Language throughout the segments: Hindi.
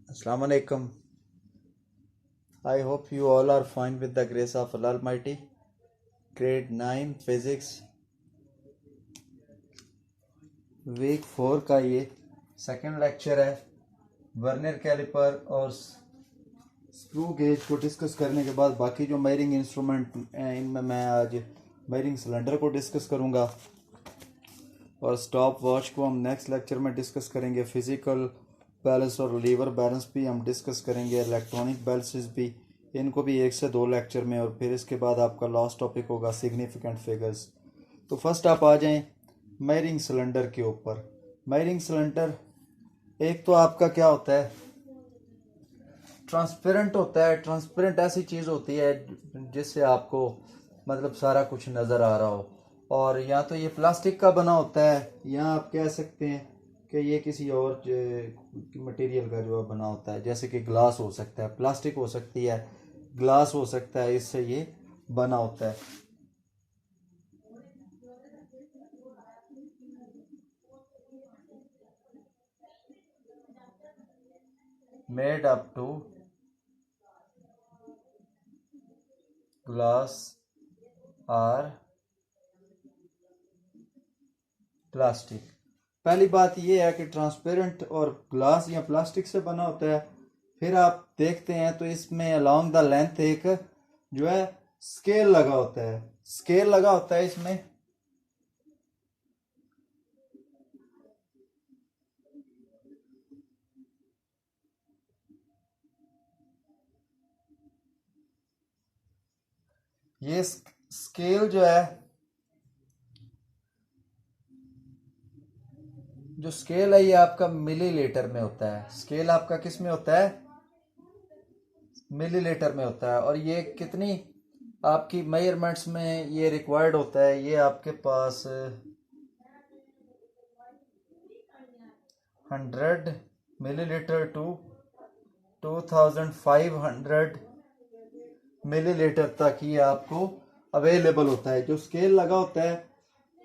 Assalamu alaikum. I hope you all are fine with the grace of Allah Almighty. Grade 9 Physics Week 4 का ये सेकंड लेक्चर है। वर्नियर कैलिपर और स्क्रू गेज को डिस्कस करने के बाद बाकी जो मेजरिंग इंस्ट्रूमेंट हैं इनमें मैं आज मेजरिंग सिलेंडर को डिस्कस करूँगा और स्टॉप वॉच को हम नेक्स्ट लेक्चर में डिस्कस करेंगे। फिजिकल बैलेंस और लीवर बैलेंस भी हम डिस्कस करेंगे। इलेक्ट्रॉनिक बैलेंसेस भी, इनको भी 1 से 2 लेक्चर में, और फिर इसके बाद आपका लास्ट टॉपिक होगा सिग्निफिकेंट फिगर्स। तो फर्स्ट आप आ जाएं मेजरिंग सिलेंडर के ऊपर। मेजरिंग सिलेंडर एक तो आपका क्या होता है, ट्रांसपेरेंट होता है। ट्रांसपेरेंट ऐसी चीज़ होती है जिससे आपको मतलब सारा कुछ नज़र आ रहा हो, और या तो ये प्लास्टिक का बना होता है या आप कह सकते हैं कि ये किसी और मटेरियल का जो बना होता है, जैसे कि ग्लास हो सकता है, प्लास्टिक हो सकती है, ग्लास हो सकता है, इससे ये बना होता है। मेड अप टू ग्लास और प्लास्टिक। पहली बात ये है कि ट्रांसपेरेंट और ग्लास या प्लास्टिक से बना होता है। फिर आप देखते हैं तो इसमें अलोंग द लेंथ एक जो है स्केल लगा होता है। स्केल लगा होता है इसमें। ये स्केल जो है, जो स्केल है ये आपका मिलीलीटर में होता है। स्केल आपका किस में होता है? मिलीलीटर में होता है। और ये कितनी आपकी मेजरमेंट्स में ये रिक्वायर्ड होता है, ये आपके पास 100 मिलीलीटर टू 2500 मिलीलीटर तक ये आपको अवेलेबल होता है। जो स्केल लगा होता है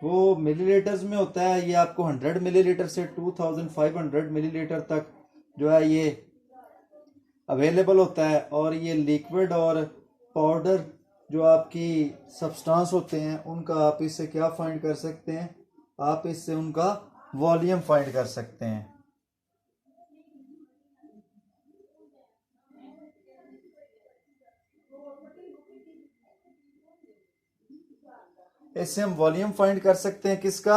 वो मिलीलीटर्स में होता है। ये आपको 100 मिलीलीटर से 2500 मिलीलीटर तक जो है ये अवेलेबल होता है। और ये लिक्विड और पाउडर जो आपकी सब्सटेंस होते हैं उनका आप इससे क्या फाइंड कर सकते हैं? आप इससे उनका वॉल्यूम फाइंड कर सकते हैं। इससे हम वॉल्यूम फाइंड कर सकते हैं किसका?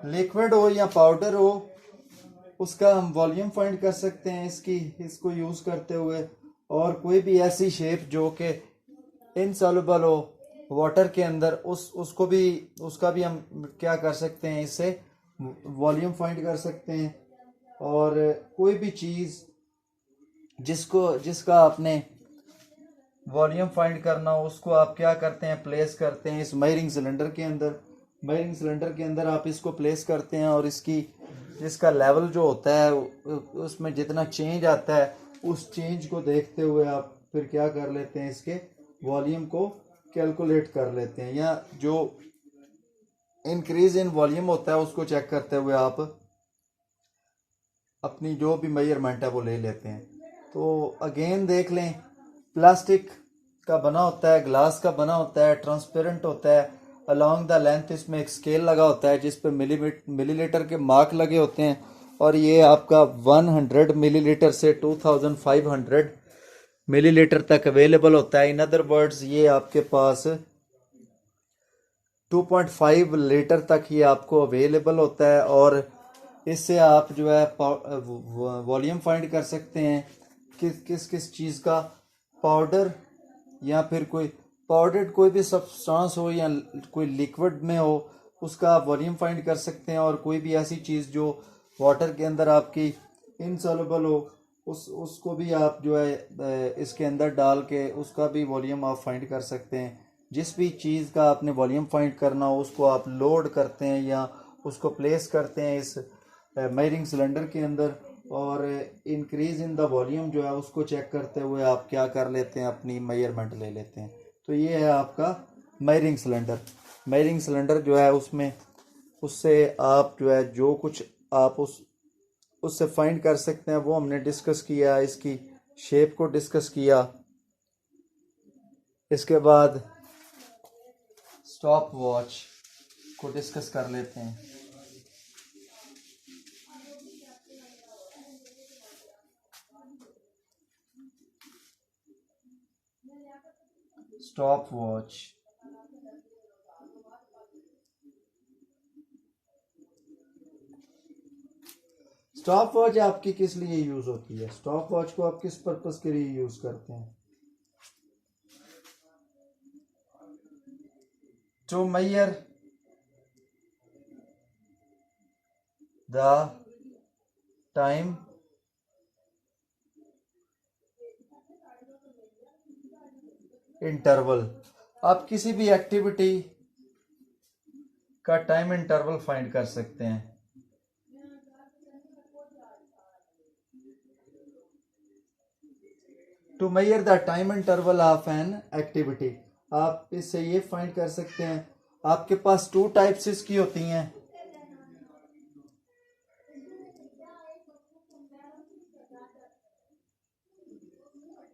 लिक्विड हो या पाउडर हो, उसका हम वॉल्यूम फाइंड कर सकते हैं इसको यूज करते हुए। और कोई भी ऐसी शेप जो कि इनसॉल्युबल हो वाटर के अंदर, उसको भी, उसका भी हम क्या कर सकते हैं, इससे वॉल्यूम फाइंड कर सकते हैं। और कोई भी चीज़ जिसका आपने वॉल्यूम फाइंड करना हो उसको आप क्या करते हैं, प्लेस करते हैं इस मेजरिंग सिलेंडर के अंदर। मेजरिंग सिलेंडर के अंदर आप इसको प्लेस करते हैं और इसका लेवल जो होता है उसमें जितना चेंज आता है उस चेंज को देखते हुए आप फिर क्या कर लेते हैं, इसके वॉल्यूम को कैलकुलेट कर लेते हैं, या जो इंक्रीज इन वॉल्यूम होता है उसको चेक करते हुए आप अपनी जो भी मेजरमेंट है वो ले लेते हैं। तो अगेन देख लें, प्लास्टिक का बना होता है, ग्लास का बना होता है, ट्रांसपेरेंट होता है। अलोंग द लेंथ इसमें एक स्केल लगा होता है जिस पे मिलीलीटर के मार्क लगे होते हैं। और ये आपका 100 मिलीलीटर से 2500 मिलीलीटर तक अवेलेबल होता है। इन अदर वर्ड्स ये आपके पास 2.5 लीटर तक ये आपको अवेलेबल होता है। और इससे आप जो है वॉल्यूम फाइंड कर सकते हैं किस चीज़ का, पाउडर या फिर कोई पाउडर कोई भी सब्सटेंस हो या कोई लिक्विड में हो, उसका आप वॉल्यूम फाइंड कर सकते हैं। और कोई भी ऐसी चीज़ जो वाटर के अंदर आपकी इनसॉल्युबल हो उसको भी आप जो है इसके अंदर डाल के उसका भी वॉल्यूम आप फाइंड कर सकते हैं। जिस भी चीज़ का आपने वॉल्यूम फाइंड करना हो उसको आप लोड करते हैं या उसको प्लेस करते हैं इस मेजरिंग सिलेंडर के अंदर, और इंक्रीज इन द वॉल्यूम जो है उसको चेक करते हुए आप क्या कर लेते हैं, अपनी मेजरमेंट ले लेते हैं। तो ये है आपका मेजरिंग सिलेंडर। मेजरिंग सिलेंडर जो है उसमें उससे आप जो है जो कुछ आप उससे फाइंड कर सकते हैं वो हमने डिस्कस किया। इसकी शेप को डिस्कस किया। इसके बाद स्टॉप वॉच को डिस्कस कर लेते हैं। स्टॉप वॉच स्टॉप वॉच आपकी किस लिए यूज होती है? स्टॉप वॉच को आप किस पर्पस के लिए यूज करते हैं? To measure the time interval. आप किसी भी एक्टिविटी का टाइम इंटरवल फाइंड कर सकते हैं। To measure the time interval of an activity, आप इससे ये फाइंड कर सकते हैं। आपके पास टू टाइप्स इसकी होती हैं।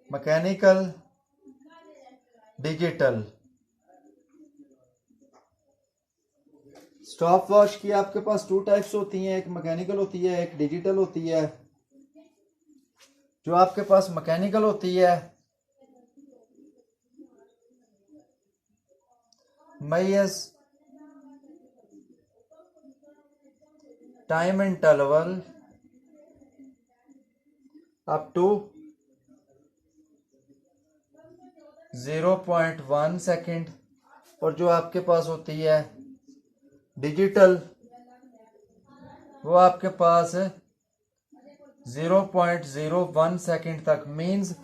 Mechanical, digital. स्टॉप वॉच की आपके पास टू टाइप्स होती हैं, एक मैकेनिकल होती है, एक डिजिटल होती है। जो आपके पास मैकेनिकल होती है, measures time interval up to 0.1 second. और जो आपके पास होती है डिजिटल, वो आपके पास 0.01 सेकेंड तक। मींस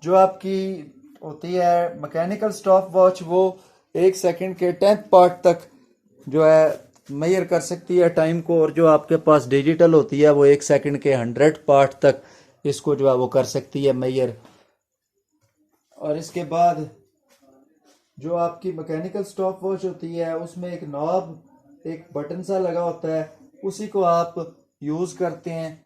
जो आपकी होती है मैकेनिकल स्टॉप वॉच, वो 1 सेकेंड के 10th पार्ट तक जो है मेजर कर सकती है टाइम को, और जो आपके पास डिजिटल होती है वो 1 सेकेंड के 100 पार्ट तक इसको जो है वो कर सकती है मेजर। और इसके बाद जो आपकी मैकेनिकल स्टॉप वॉच होती है उसमें एक नॉब, एक बटन सा लगा होता है, उसी को आप यूज करते हैं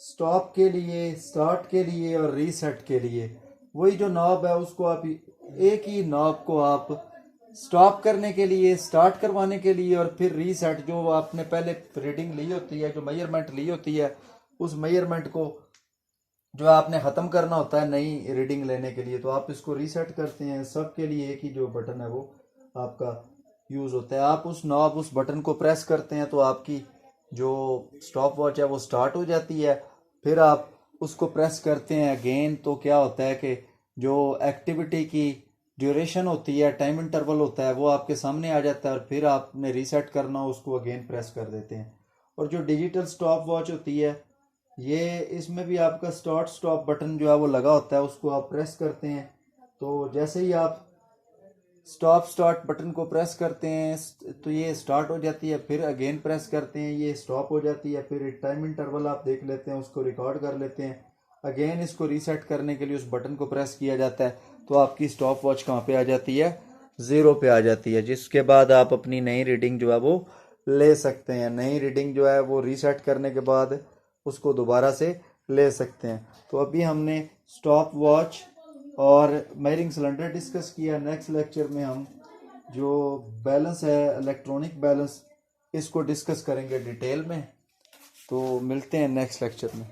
स्टॉप के लिए, स्टार्ट के लिए और रीसेट के लिए। वही जो नॉब है उसको आप एक ही नॉब को आप स्टॉप करने के लिए, स्टार्ट करवाने के लिए, और फिर रीसेट जो आपने पहले रीडिंग ली होती है, जो मेजरमेंट ली होती है, उस मेजरमेंट को जो आपने ख़त्म करना होता है नई रीडिंग लेने के लिए, तो आप इसको रीसेट करते हैं। सब के लिए एक ही जो बटन है वो आपका यूज़ होता है। आप उस नॉब, उस बटन को प्रेस करते हैं तो आपकी जो स्टॉप वॉच है वो स्टार्ट हो जाती है। फिर आप उसको प्रेस करते हैं अगेन, तो क्या होता है कि जो एक्टिविटी की ड्यूरेशन होती है, टाइम इंटरवल होता है, वो आपके सामने आ जाता है, और फिर आपने रीसेट करना हो उसको अगेन प्रेस कर देते हैं। और जो डिजिटल स्टॉप वॉच होती है, ये इसमें भी आपका स्टार्ट स्टॉप बटन जो है वो लगा होता है, उसको आप प्रेस करते हैं। तो जैसे ही आप स्टॉप स्टार्ट बटन को प्रेस करते हैं तो ये स्टार्ट हो जाती है, फिर अगेन प्रेस करते हैं ये स्टॉप हो जाती है। फिर टाइम इंटरवल आप देख लेते हैं, उसको रिकॉर्ड कर लेते हैं। अगेन इसको रीसेट करने के लिए उस बटन को प्रेस किया जाता है, तो आपकी स्टॉप वॉच कहाँ पे आ जाती है? 0 पे आ जाती है। जिसके बाद आप अपनी नई रीडिंग जो है वो ले सकते हैं। नई रीडिंग जो है वो रीसेट करने के बाद उसको दोबारा से ले सकते हैं। तो अभी हमने स्टॉप वॉच और मेजरिंग सिलेंडर डिस्कस किया। नेक्स्ट लेक्चर में हम जो बैलेंस है, इलेक्ट्रॉनिक बैलेंस, इसको डिस्कस करेंगे डिटेल में। तो मिलते हैं नेक्स्ट लेक्चर में।